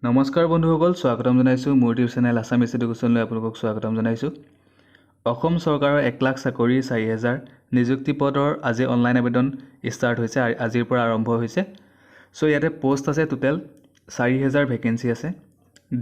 নমস্কাৰ বন্ধুসকল, স্বাগতম জনাইছোঁ মোৰ ইউটিউব চেনেল আছামিজ এডুকেশ্যনলৈ আপোনালোকক স্বাগতম জনাইছোঁ। অসম চৰকাৰৰ 1 লাখ চাকৰি 4,000 নিযুক্তি পদৰ আজি অনলাইন আবেদন ষ্টাৰ্ট হৈছে, আজিৰ পৰা আৰম্ভ হৈছে। চ' ইয়াতে পোষ্ট আছে টোটেল 4,000 ভেকেঞ্চি আছে।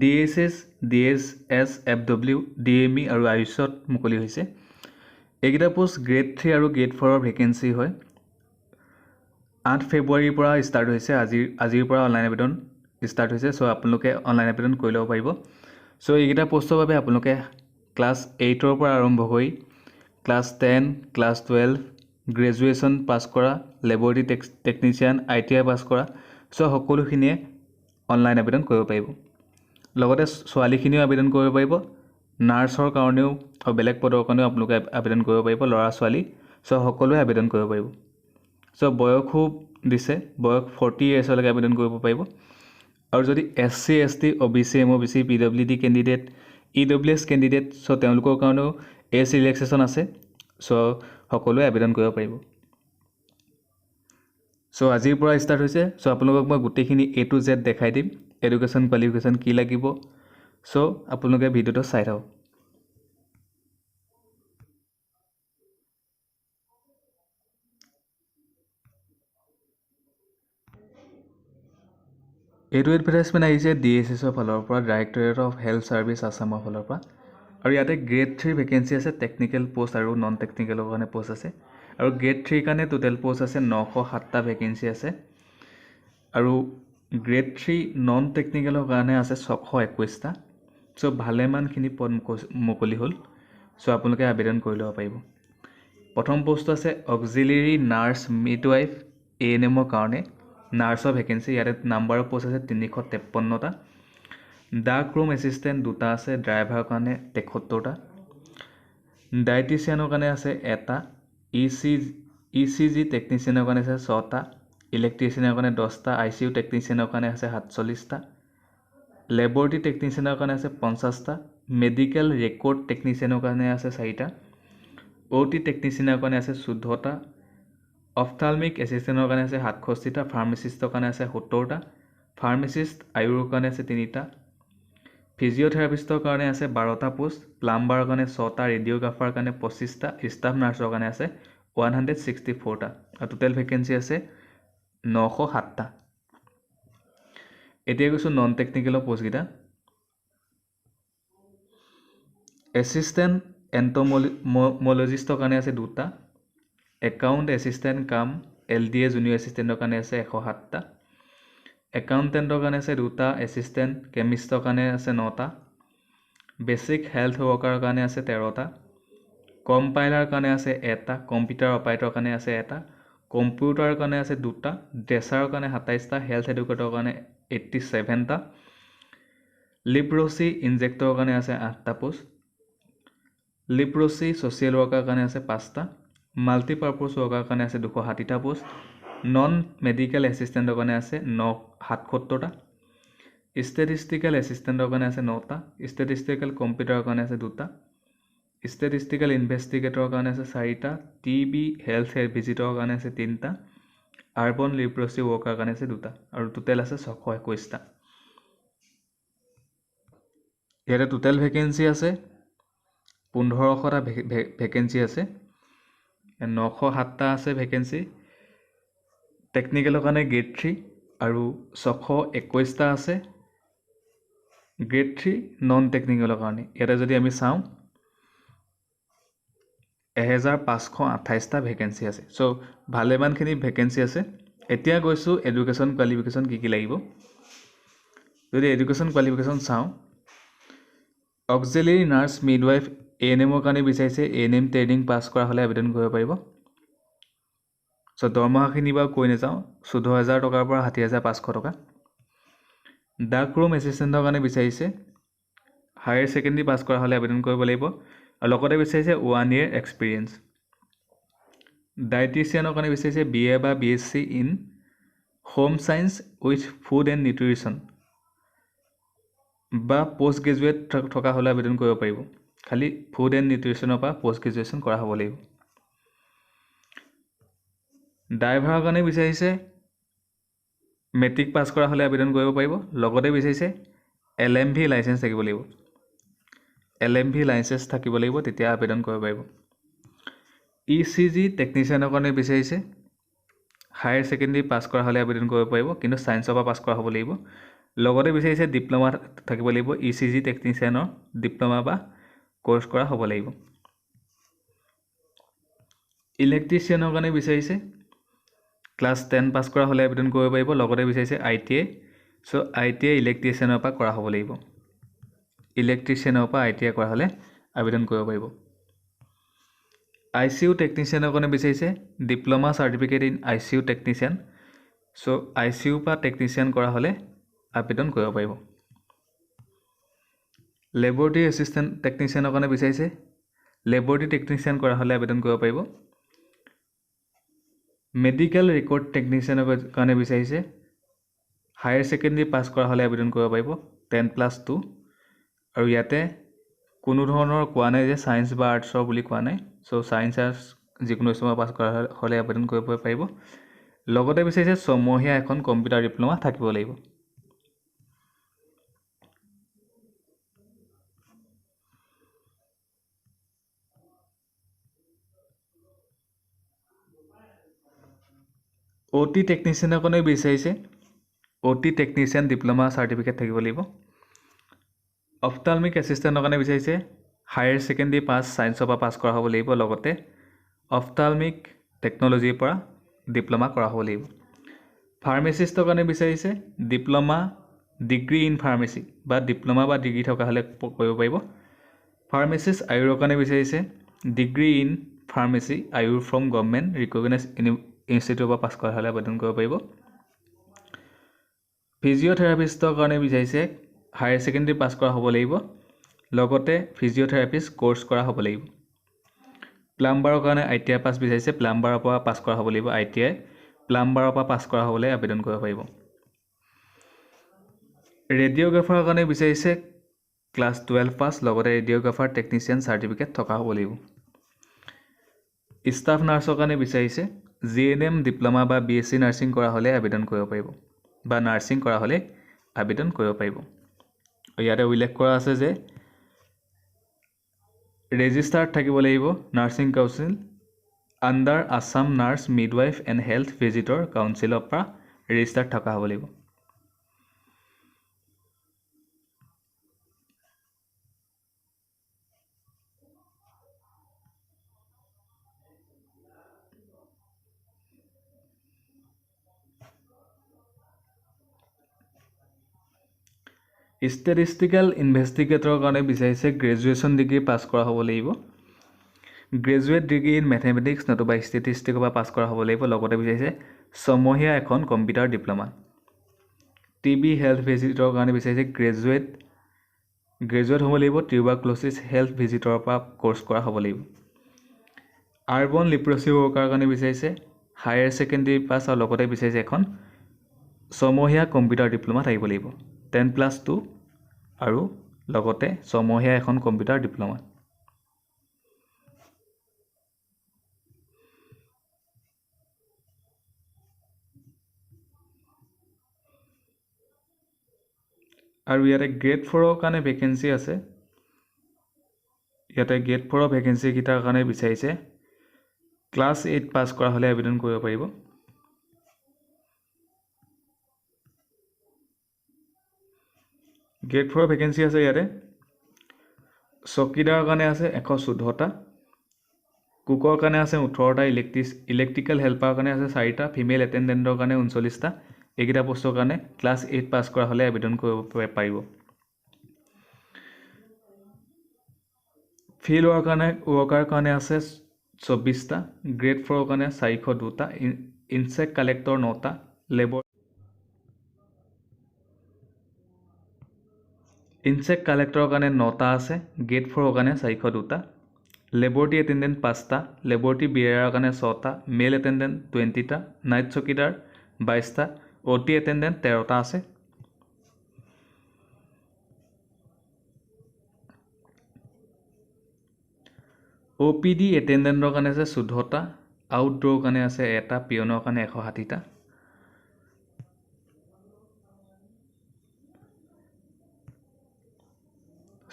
DSS, DSS, FW, DME আৰু আয়ুষত মুকলি হৈছে। এইকেইটা পোষ্ট গ্ৰেড 3 আৰু গ্ৰেড 4ৰ ভেকেঞ্চি হয়। 8 ফেব্ৰুৱাৰীৰ পৰা ষ্টাৰ্ট হৈছে, আজিৰ পৰা অনলাইন আবেদন ষ্টাৰ্ট হৈছে। চ' আপোনালোকে অনলাইন আবেদন কৰি ল'ব পাৰিব। চ' এইকেইটা পোষ্টৰ বাবে আপোনালোকে ক্লাছ 8ৰ পৰা আৰম্ভ কৰি ক্লাছ 10, ক্লাছ 12, গ্ৰেজুৱেশ্যন পাছ কৰা, লেবৰেটৰী টেকনিচিয়ান, ITI পাছ কৰা, চ' সকলোখিনিয়ে অনলাইন আবেদন কৰিব পাৰিব। লগতে ছোৱালীখিনিও আবেদন কৰিব পাৰিব। নাৰ্ছৰ কাৰণেও আৰু বেলেগ পদৰ কাৰণেও আপোনালোকে আবেদন কৰিব পাৰিব, ল'ৰা ছোৱালী। চ' সকলোৱে আবেদন কৰিব পাৰিব। চ' বয়সো দিছে, বয়স 40 ইয়াৰ্ছলৈকে আবেদন কৰিব পাৰিব। আৰু যদি SC, ST, OBC, MOBC, PWD candidate, EWS candidate, so' তেওঁলোকৰ কাৰণেও এজ ৰিলেক্সেশ্যন আছে। চ' সকলোৱে আবেদন কৰিব পাৰিব। চ' আজিৰ পৰা ষ্টাৰ্ট হৈছে। চ' আপোনালোকক মই গোটেইখিনি A to Z দেখাই দিম, এডুকেশ্যন কোৱালিফিকেশ্যন কি লাগিব। চ' আপোনালোকে ভিডিঅ'টো চাই থাকক। এইটো এডভাৰটাইজমেণ্ট আহিছে DSSৰ ফালৰ পৰা, ডাইৰেক্টৰেট অফ হেল্থ ছাৰ্ভিচ আছামৰ ফালৰ পৰা। আৰু ইয়াতে গ্ৰেড 3 ভেকেঞ্চি আছে, টেকনিকেল পষ্ট আৰু নন টেকনিকেলৰ কাৰণে পষ্ট আছে। আৰু গ্ৰেড 3 কাৰণে টোটেল পষ্ট আছে 907টা ভেকেঞ্চি আছে। আৰু গ্ৰেড 3 নন টেকনিকেলৰ কাৰণে আছে 621টা। চ' ভালেমানখিনি পদ মুকলি হ'ল। চ' আপোনালোকে আবেদন কৰি ল'ব পাৰিব। প্ৰথম পোষ্ট আছে অক্সিলেৰী নাৰ্ছ মিডৱাইফ ANMৰ কাৰণে নাৰ্ছৰ ভেকেঞ্চি। ইয়াতে নাম্বাৰ অফ পোষ্ট আছে 353টা। ডাৰ্ক ৰুম এছিষ্টেণ্ট 2টা আছে, ড্ৰাইভাৰৰ কাৰণে 73টা। ডায়েটিচিয়ানৰ কাৰণে আছে 1টা, ECG টেকনিচিয়ানৰ কাৰণে আছে 6টা, ইলেক্ট্ৰিচিয়ানৰ কাৰণে 10টা, ICU টেকনিচিয়ানৰ কাৰণে আছে 47টা, লেবৰেটৰী টেকনিচিয়ানৰ কাৰণে আছে 50টা, মেডিকেল ৰেকৰ্ড টেকনিচিয়ানৰ কাৰণে আছে 4টা, OT টেকনিচিয়ানৰ কাৰণে আছে 14টা, অফথালমিক এছিষ্টেণ্টৰ কাৰণে আছে 67টা, ফাৰ্মাচিষ্টৰ কাৰণে আছে 70টা, ফাৰ্মাচিষ্ট আয়ুৰৰ কাৰণে আছে 3টা, ফিজিঅ'থেৰাপিষ্টৰ কাৰণে আছে 12টা পোষ্ট, প্লাম্বাৰৰ কাৰণে 6টা, ৰেডিঅ'গ্ৰাফাৰৰ কাৰণে 25টা, ষ্টাফ নাৰ্ছৰ কাৰণে আছে 164টা। আৰু টোটেল ভেকেঞ্চি আছে 907টা। এতিয়া কৈছোঁ নন টেকনিকেলৰ পোষ্টকেইটা। এছিষ্টেণ্ট এণ্টমলজিষ্টৰ কাৰণে আছে 2টা, একাউণ্ট এছিষ্টেণ্ট কাম LDA জুনিয়ৰ এছিষ্টেণ্টৰ কাৰণে আছে 107টা, একাউণ্টেণ্টৰ কাৰণে আছে 2টা, এছিষ্টেণ্ট কেমিষ্টৰ কাৰণে আছে 9টা, বেচিক হেল্থ ৱৰ্কাৰৰ কাৰণে আছে 13টা, কম্পাইলাৰ কাৰণে আছে 1টা, কম্পিউটাৰ অপাৰেটৰৰ কাৰণে আছে 1টা, কম্পিউটাৰৰ কাৰণে আছে 2টা, ড্ৰেছাৰৰ কাৰণে 27টা, হেল্থ এডুকেটৰৰ কাৰণে 87টা, লিপ্ৰচি ইনজেক্টৰৰ কাৰণে আছে 8টা পোষ্ট, লিপ্ৰচি ছ'চিয়েল ৱৰ্কাৰৰ কাৰণে আছে 5টা, মাল্টিপাৰ্পছ ৱৰ্কাৰৰ কাৰণে আছে 260টা পোষ্ট, নন মেডিকেল এছিষ্টেণ্টৰ কাৰণে আছে 77টা, ষ্টেটিষ্টিকেল এছিষ্টেণ্টৰ কাৰণে আছে 9টা, ষ্টেটিষ্টিকেল কম্পিউটাৰৰ কাৰণে আছে 2টা, ষ্টেটিষ্টিকেল ইনভেষ্টিগেটৰৰ কাৰণে আছে 4টা, TB হেল্থ ভিজিটৰৰ কাৰণে আছে 3টা, আৰ্বন লিপ্ৰচি ৱৰ্কাৰৰ কাৰণে আছে 2টা। আৰু টোটেল আছে 621টা। ইয়াতে টোটেল ভেকেঞ্চি আছে 1500টা ভেকেঞ্চি আছে, 907টা আছে ভেকেঞ্চি। টেকনিকেলৰ কাৰণে গ্ৰেড 3 আৰু 621টা আছে গ্ৰেড 3 নন টেকনিকেলৰ কাৰণে। ইয়াতে যদি আমি চাওঁ 1528টা ভেকেঞ্চি আছে। চ' ভালেমানখিনি ভেকেঞ্চি আছে। এতিয়া গৈছোঁ এডুকেশ্যন কোৱালিফিকেশ্যন কি লাগিব। যদি এডুকেশ্যন কোৱালিফিকেশ্যন চাওঁ, অক্সিলেৰী নাৰ্ছ মিডৱাইফ ANMৰ কাৰণে বিচাৰিছে, ANM ট্ৰেইনিং পাছ কৰা হ'লে আবেদন কৰিব পাৰিব। চ' দৰমহাখিনি বাৰু কৈ নাযাওঁ, 14,000 টকাৰ পৰা 60,500 টকা। ডাৰ্ক ৰুম এছিষ্টেণ্টৰ কাৰণে বিচাৰিছে, হায়াৰ ছেকেণ্ডেৰী পাছ কৰা হ'লে আবেদন কৰিব লাগিব। আৰু লগতে বিচাৰিছে 1 year এক্সপিৰিয়েঞ্চ। ডায়েটিচিয়ানৰ কাৰণে বিচাৰিছে BA বা BSc in home science with food and nutrition বা পষ্ট গ্ৰেজুৱেট থকা হ'লে আবেদন কৰিব পাৰিব। খালি ফুড এণ্ড নিউট্ৰিশ্যনৰ পৰা পষ্ট গ্ৰেজুৱেশ্যন কৰা হ'ব লাগিব। ড্ৰাইভাৰৰ কাৰণে বিচাৰিছে মেট্ৰিক পাছ কৰা হ'লে আবেদন কৰিব পাৰিব। লগতে বিচাৰিছে LMV লাইসেন্স থাকিব লাগিব LMV লাইসেন্স থাকিব লাগিব তেতিয়া আবেদন কৰিব পাৰিব ECG টেকনিচিয়ানৰ কাৰণে বিচাৰিছে হায়াৰ সেকেন্ডাৰী পাস কৰা হলে আবেদন কৰিব পাৰিব কিন্তু সায়েন্সৰ পৰা পাস কৰা হ'ব লাগিব লগতে বিচাৰিছে ডিপ্লোমা থাকিব লাগিব ECG টেকনিচিয়ানৰ ডিপ্লোমা বা কোৰ্স কৰা হ'ব লাগিব ইলেক্ট্ৰিচিয়ানৰ কাৰণে বিচাৰিছে ক্লাস 10 পাস কৰা হলে আবেদন কৰিব পাৰিব লগতে বিচাৰিছে ITI সো ITI ইলেক্ট্ৰিচিয়ানৰ পৰা কৰা হ'ব লাগিব ইলেক্ট্ৰিচিয়ানৰ পৰা ITI কৰা হলে আবেদন কৰিব পাৰিব ICU টেকনিচিয়ানৰ কাৰণে বিচাৰিছে diploma certificate in ICU technician so ICU পৰা টেকনিচিয়ান কৰা হলে আবেদন কৰিব পাৰিব লেবৰেটৰী এসিস্ট্যান্ট টেকনিচিয়ানৰ কাৰণে বিচাৰিছে লেবৰেটৰী টেকনিচিয়ান কৰা হলে আবেদন কৰিব পাৰিব মেডিকেল ৰেকৰ্ড টেকনিচিয়ানৰ কাৰণে বিচাৰিছে হায়াৰ সেকেন্ডাৰী পাস কৰা হলে আবেদন কৰিব পাৰিব 10+2 আৰু ইয়াতে কোনো ধৰণৰ কোৱা নাই যে সায়েন্স বা আৰ্টছৰ বুলি কোৱা নাই সো সায়েন্স আৰ্টছ যিকোনো সময় পাস কৰা হলে আবেদন কৰিব পাৰিব লগতে বিচাৰিছে ছমহীয়া এখন কম্পিউটাৰ ডিপ্লোমা থাকিব লাগিব OT টেকনিচিয়ানৰ কাৰণে বিচাৰিছে OT টেকনিচিয়ান ডিপ্লোমা সাৰ্টিফিকেট থাকিব লাগিব অফথালমিক এসিস্ট্যান্টৰ কাৰণে বিচাৰিছে হায়াৰ সেকেন্ডাৰী পাস সায়েন্সৰ পৰা পাস কৰা হ'ব লাগিব লগতে অফথালমিক টেকনলজিৰ পৰা ডিপ্লোমা কৰা হ'ব লাগিব ফাৰ্মাচিষ্টৰ কাৰণে বিচাৰিছে ডিপ্লোমা ডিগ্ৰী ইন ফাৰ্মাসী বা ডিপ্লোমা বা ডিগ্ৰী থকা হলে কৰিব পাৰিব ফাৰ্মাচিষ্ট আয়ুৰৰ কাৰণে বিচাৰিছে degree in pharmacy Ayur from government recognised ইনষ্টিটিউটৰ পৰা পাস কৰা হলে আবেদন কৰিব পাৰিব ফিজিঅথেৰাপিষ্টৰ কাৰণে বিচাৰিছে হায়াৰ সেকেন্ডাৰী পাস কৰা হ'ব লাগিব লগতে ফিজিঅথেৰাপিষ্ট কোৰ্স কৰা হ'ব লাগিব প্লাম্বাৰৰ কাৰণে ITI পাস বিচাৰিছে প্লাম্বাৰৰ পৰা পাস কৰা হ'ব লাগিব ITI প্লাম্বাৰৰ পৰা পাস কৰা হ'লে আবেদন কৰিব পাৰিব ৰেডিঅ'গ্ৰাফাৰৰ কাৰণে বিচাৰিছে ক্লাস 12 পাস লগতে ৰেডিঅ'গ্ৰাফাৰ টেকনিচিয়ান সাৰ্টিফিকেট থকা হ'ব লাগিব ষ্টাফ নাৰ্ছৰ কাৰণে বিচাৰিছে GNM ডিপ্লোমা বা BSc নাৰ্ছিং কৰা হলে আবেদন কৰিব পাৰিব বা নাৰ্ছিং কৰা হলে আবেদন কৰিব পাৰিব ইয়াতে উল্লেখ কৰা আছে যে ৰেজিষ্টাৰ্ড থাকিব লাগিব nursing council under Assam nurse midwife and health visitor কাউন্সিলৰ পৰা ৰেজিষ্টাৰ্ড থকা হ'ব লাগিব ষ্টেটিষ্টিকেল ইনভেষ্টিগেটৰৰ কাৰণে বিচাৰিছে গ্ৰেজুৱেশ্যন ডিগ্ৰী পাছ কৰা হ'ব লাগিব গ্ৰেজুৱেট ডিগ্ৰী ইন মেথমেটিক্স নতুবা ষ্টেটিষ্টিকৰ পৰা পাছ কৰা হ'ব লাগিব লগতে বিচাৰিছে ছমহীয়া এখন computer diploma TB health visitor কাৰণে বিচাৰিছে গ্ৰেজুৱেট হ'ব লাগিব টিউবাৰকুলোচিছ হেল্থ ভিজিটৰৰ পৰা কোৰ্স কৰা হ'ব লাগিব আৰবন লিপ্ৰচি ৱৰ্কাৰ কাৰণে বিচাৰিছে হায়াৰ সেকেন্ডাৰী পাছ আৰু লগতে বিচাৰিছে এখন ছমহীয়া কম্পিউটাৰ ডিপ্লোমা থাকিব লাগিব 10+2 আৰু লগতে ছমহীয়া এখন কম্পিউটাৰ ডিপ্লোমা আৰু ইয়াতে গ্ৰেড 4ৰ কাৰণে ভেকেন্সি আছে ইয়াতে গ্ৰেড 4ৰ ভেকেন্সি কিটাৰ কাৰণে বিচাৰিছে ক্লাস 8 পাস কৰা হলে আবেদন কৰিব পাৰিব গ্ৰেড 4ৰ ভেকেন্সি আছে ইয়াতে চকীদাৰৰ কাৰণে আছে 114টা কুকৰ কাৰণে আছে 18টা ইলেক্ট্ৰিকেল হেল্পাৰৰ কাৰণে আছে 4টা ফিমেল এটেন্ডেন্টৰ কাৰণে 39টা এইকেইটা পোষ্টৰ কাৰণে ক্লাস 8 পাস কৰা হলে আবেদন কৰিব পাৰিব ফিল্ড ৱৰ্কাৰ কাৰণে আছে 24টা গ্ৰেড 4ৰ কাৰণে 402টা ইনসেক্ট কালেক্টৰ 9টা ইনসেক্ট কালেক্টৰৰ কাৰণে 9টা আছে গ্ৰেড 4ৰ কাৰণে 402টা লেবৰেটৰী এটেন্ডেন্ট 5টা লেবৰেটৰী বিয়াৰৰ কাৰণে 6টা মেল এটেন্ডেন্ট 20টা নাইট চকীদাৰ 22টা OT এটেন্ডেন্ট 13টা আছে OPD এটেন্ডেন্টৰ কাৰণে আছে 14টা আউটডোৰ কাৰণে আছে 1টা পিয়নৰ কাৰণে 160টা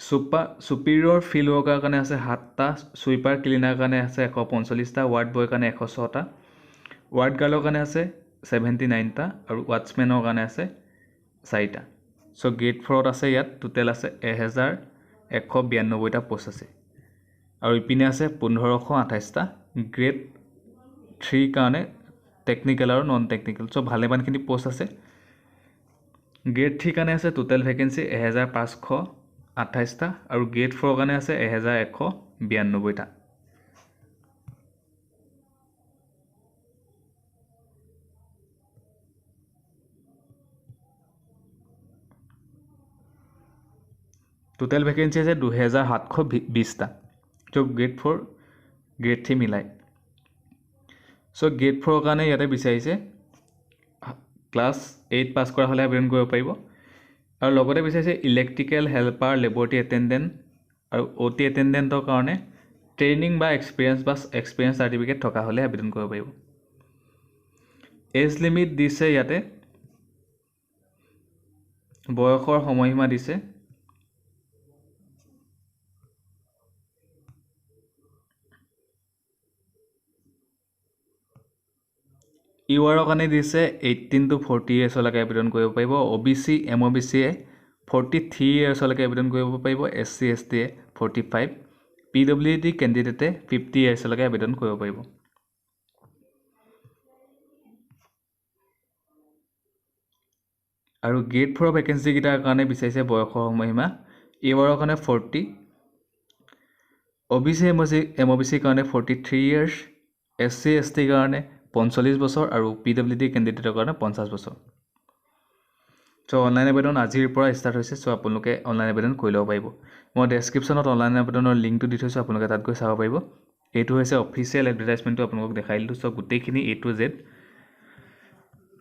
চুপিৰিয়ৰ ফিল্ড ৱৰ্কাৰ কাৰণে আছে 7টা, ছুইপাৰ ক্লিনাৰ কাৰণে আছে 145টা, ৱাৰ্ড বয়ৰ কাৰণে 106টা, ৱাৰ্ড গাৰ্লৰ কাৰণে আছে 79টা আৰু ৱাটছমেনৰ কাৰণে আছে 4টা। চ' গ্ৰেড 4ত আছে ইয়াত টোটেল আছে 1192টা পোষ্ট আছে আৰু ইপিনে আছে 1528টা গ্ৰেড 3 কাৰণে টেকনিকেল আৰু নন টেকনিকেল। চ' ভালেমানখিনি পোষ্ট আছে। গ্ৰেড 3 কাৰণে আছে টোটেল ভেকেঞ্চি 1528টা আৰু গ্ৰেড 4 কাৰণে আছে 1192টা। টোটেল ভেকেঞ্চি আছে 2720টা। চ' গ্ৰেড 4 গ্ৰেড 3 মিলাই। চ' গ্ৰেড 4ৰ কাৰণে ইয়াতে বিচাৰিছে ক্লাছ 8 পাছ কৰা হ'লে আবেদন কৰিব পাৰিব আৰু লগতে বিচাৰিছে ইলেক্ট্ৰিকেল হেল্পাৰ, লেবৰেটৰী এটেণ্ডেণ্ট আৰু OT এটেণ্ডেণ্টৰ কাৰণে ট্ৰেইনিং বা এক্সপিৰিয়েঞ্চ চাৰ্টিফিকেট থকা হ'লে আবেদন কৰিব পাৰিব। এজ লিমিট দিছে ইয়াতে, বয়সৰ সময়সীমা দিছে। UR কাৰণে দিছে 18 to 40 yearsলৈকে আবেদন কৰিব পাৰিব। OBC MOBCয়ে 43 yearsলৈকে আবেদন কৰিব পাৰিব। SC STয়ে 45, PWD কেণ্ডিডেটে 50 yearsলৈকে আবেদন কৰিব পাৰিব। আৰু গ্ৰেড 4 ভেকেঞ্চিকেইটাৰ কাৰণে বিচাৰিছে বয়সৰ সময়সীমা। UR কাৰণে 40, OBC MOBCৰ কাৰণে 43 years, SC ST কাৰণে 45 বছৰ আৰু PWD কেণ্ডিডেটৰ কাৰণে 50 বছৰ। চ' অনলাইন আবেদন আজিৰ পৰা ষ্টাৰ্ট হৈছে। চ' আপোনালোকে অনলাইন আবেদন কৰি ল'ব পাৰিব। মই ডেছক্ৰিপশ্যনত অনলাইন আবেদনৰ লিংকটো দি থৈছোঁ, আপোনালোকে তাত গৈ চাব পাৰিব। এইটো হৈছে অফিচিয়েল এডভাৰটাইজমেণ্টটো আপোনালোকক দেখাই দিলোঁ। চ' গোটেইখিনি A to Z।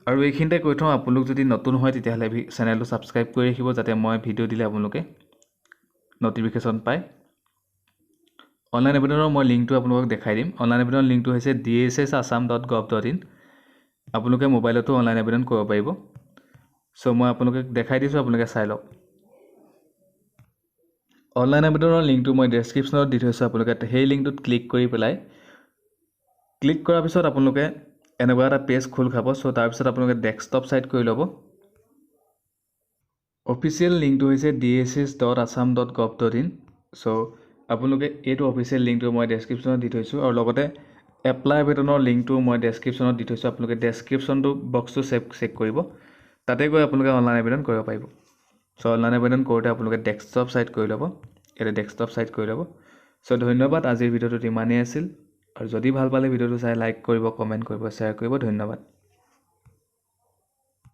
আৰু এইখিনিতে কৈ থওঁ, আপোনালোক যদি নতুন হয় তেতিয়াহ'লে চেনেলটো ছাবস্ক্ৰাইব কৰি ৰাখিব, যাতে মই ভিডিঅ' দিলে আপোনালোকে ন'টিফিকেশ্যন পায়। অনলাইন আবেদনৰ মই লিংকটো আপোনালোকক দেখাই দিম। অনলাইন আবেদনৰ লিংকটো হৈছে dshsassam.gov.in। আপোনালোকে মোবাইলতো অনলাইন আবেদন কৰিব পাৰিব। চ' মই আপোনালোকক দেখাই দিছোঁ, আপোনালোকে চাই লওক। অনলাইন আবেদনৰ লিংকটো মই ডেছক্ৰিপশ্যনত দি থৈছোঁ। আপোনালোকে সেই লিংকটোত ক্লিক কৰি পেলাই ক্লিক কৰাৰ পিছত আপোনালোকে এনেকুৱা এটা পেজ খোল খাব। চ' তাৰপিছত আপোনালোকে ডেস্কটপ ছাইট কৰি ল'ব। অফিচিয়েল লিংকটো হৈছে dshs.assam.gov.in। চ' আপোনালোকে এইটো অফিচিয়েল লিংকটো মই ডেছক্ৰিপশ্যনত দি থৈছোঁ আৰু লগতে এপ্লাই আবেদনৰ লিংকটো মই ডেছক্ৰিপশ্যনত দি থৈছোঁ। আপোনালোকে ডেছক্ৰিপশ্যনটো বক্সটো চেক কৰিব, তাতে গৈ আপোনালোকে অনলাইন আবেদন কৰিব পাৰিব। চ' অনলাইন আবেদন কৰোঁতে আপোনালোকে ডেস্কটপ ছাইট কৰি ল'ব, ইয়াতে ডেস্কটপ ছাইট কৰি ল'ব। চ' ধন্যবাদ। আজিৰ ভিডিঅ'টোত ইমানেই আছিল আৰু যদি ভাল পালে ভিডিঅ'টো চাই লাইক কৰিব, কমেণ্ট কৰিব, শ্বেয়াৰ কৰিব। ধন্যবাদ।